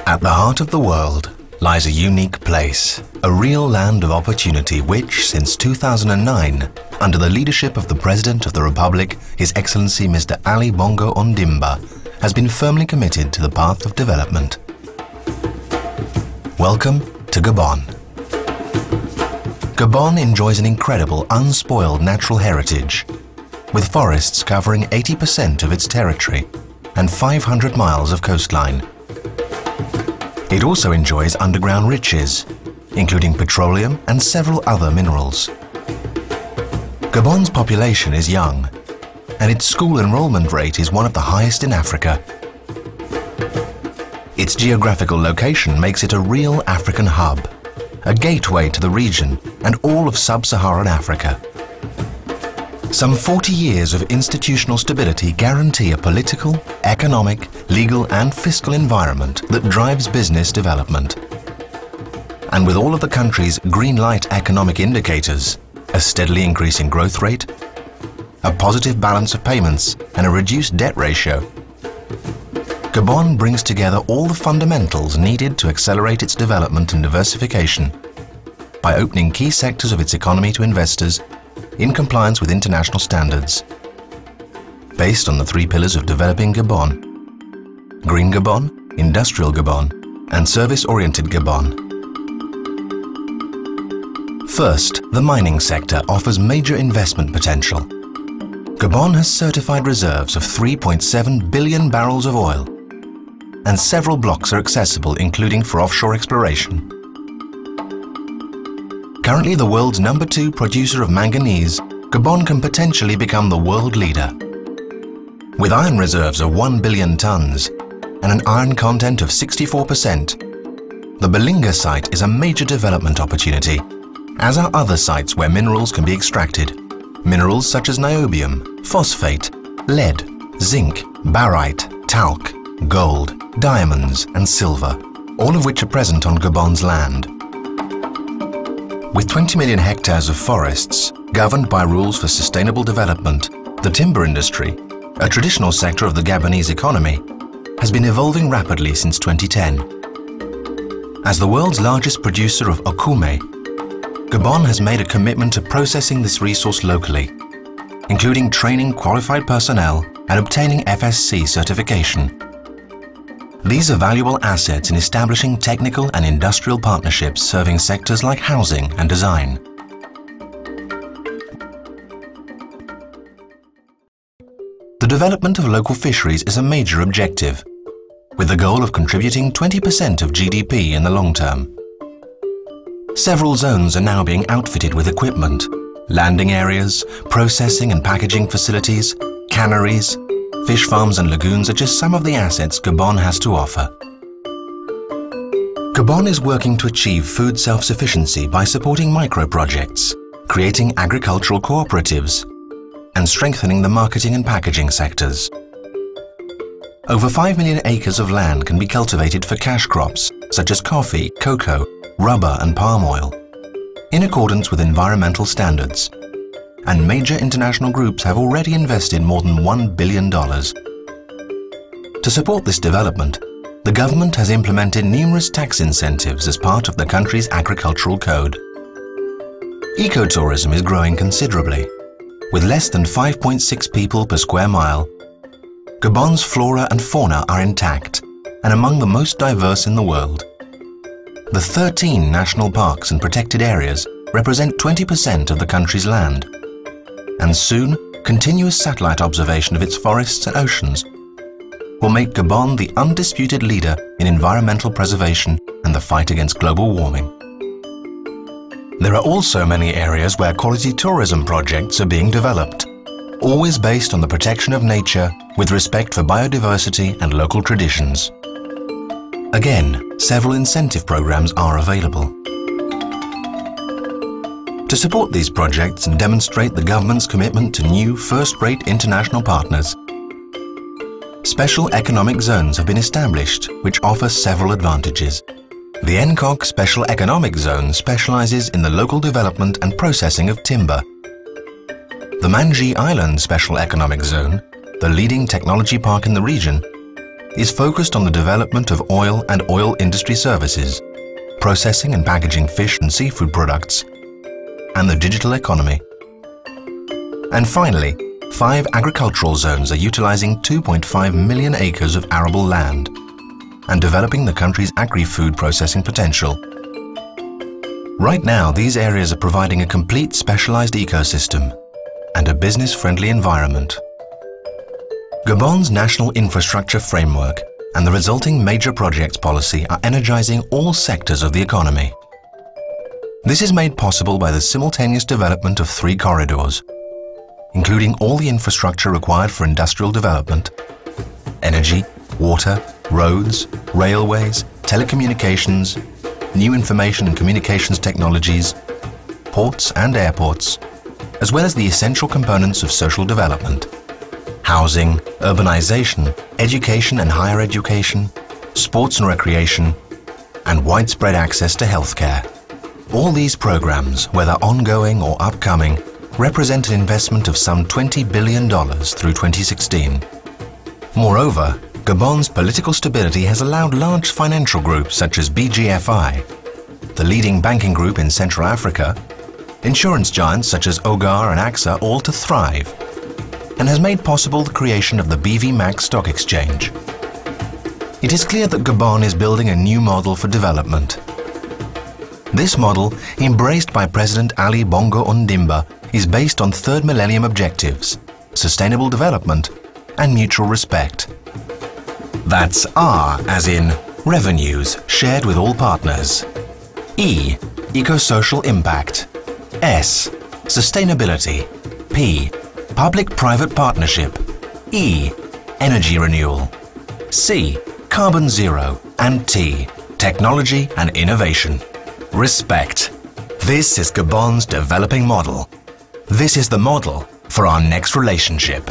At the heart of the world lies a unique place, a real land of opportunity which, since 2009, under the leadership of the President of the Republic, His Excellency Mr. Ali Bongo Ondimba, has been firmly committed to the path of development. Welcome to Gabon. Gabon enjoys an incredible, unspoiled natural heritage, with forests covering 80% of its territory and 500 miles of coastline. It also enjoys underground riches, including petroleum and several other minerals. Gabon's population is young, and its school enrollment rate is one of the highest in Africa. Its geographical location makes it a real African hub, a gateway to the region and all of sub-Saharan Africa. Some 40 years of institutional stability guarantee a political, economic, legal and fiscal environment that drives business development. And with all of the country's green light economic indicators, a steadily increasing growth rate, a positive balance of payments and a reduced debt ratio, Gabon brings together all the fundamentals needed to accelerate its development and diversification by opening key sectors of its economy to investors in compliance with international standards, based on the three pillars of developing Gabon: Green Gabon, Industrial Gabon, and Service-Oriented Gabon. First, the mining sector offers major investment potential. Gabon has certified reserves of 3.7 billion barrels of oil, and several blocks are accessible, including for offshore exploration. Currently the world's #2 producer of manganese, Gabon can potentially become the world leader. With iron reserves of 1 billion tons and an iron content of 64%, the Belinga site is a major development opportunity, as are other sites where minerals can be extracted. Minerals such as niobium, phosphate, lead, zinc, barite, talc, gold, diamonds and silver, all of which are present on Gabon's land. With 20 million hectares of forests, governed by rules for sustainable development, the timber industry, a traditional sector of the Gabonese economy, has been evolving rapidly since 2010. As the world's largest producer of okume, Gabon has made a commitment to processing this resource locally, including training qualified personnel and obtaining FSC certification. These are valuable assets in establishing technical and industrial partnerships serving sectors like housing and design. The development of local fisheries is a major objective, with the goal of contributing 20% of GDP in the long term. Several zones are now being outfitted with equipment, landing areas, processing and packaging facilities, canneries, fish farms and lagoons are just some of the assets Gabon has to offer. Gabon is working to achieve food self-sufficiency by supporting micro-projects, creating agricultural cooperatives, and strengthening the marketing and packaging sectors. Over 5 million acres of land can be cultivated for cash crops such as coffee, cocoa, rubber and palm oil, in accordance with environmental standards. And major international groups have already invested more than $1 billion. To support this development, the government has implemented numerous tax incentives as part of the country's agricultural code. Ecotourism is growing considerably. With less than 5.6 people per square mile, Gabon's flora and fauna are intact and among the most diverse in the world. The 13 national parks and protected areas represent 20% of the country's land, and soon, continuous satellite observation of its forests and oceans will make Gabon the undisputed leader in environmental preservation and the fight against global warming. There are also many areas where quality tourism projects are being developed, always based on the protection of nature with respect for biodiversity and local traditions. Again, several incentive programs are available. To support these projects and demonstrate the government's commitment to new first-rate international partners, special economic zones have been established which offer several advantages. The NCOC Special Economic Zone specializes in the local development and processing of timber. The Manji Island Special Economic Zone, the leading technology park in the region, is focused on the development of oil and oil industry services, processing and packaging fish and seafood products, and the digital economy. And finally, 5 agricultural zones are utilizing 2.5 million acres of arable land and developing the country's agri-food processing potential. Right now, these areas are providing a complete specialized ecosystem and a business-friendly environment. Gabon's national infrastructure framework and the resulting major projects policy are energizing all sectors of the economy. This is made possible by the simultaneous development of 3 corridors, including all the infrastructure required for industrial development: energy, water, roads, railways, telecommunications, new information and communications technologies, ports and airports, as well as the essential components of social development: housing, urbanization, education and higher education, sports and recreation, and widespread access to healthcare. All these programs, whether ongoing or upcoming, represent an investment of some $20 billion through 2016. Moreover, Gabon's political stability has allowed large financial groups such as BGFI, the leading banking group in Central Africa, insurance giants such as Ogar and AXA all to thrive, and has made possible the creation of the BV Max stock exchange. It is clear that Gabon is building a new model for development. This model, embraced by President Ali Bongo Ondimba, is based on third millennium objectives, sustainable development, and mutual respect. That's R as in revenues shared with all partners. E, eco-social impact. S, sustainability. P, public-private partnership. E, energy renewal. C, carbon zero. And T, technology and innovation. Respect. This is Gabon's developing model. This is the model for our next relationship.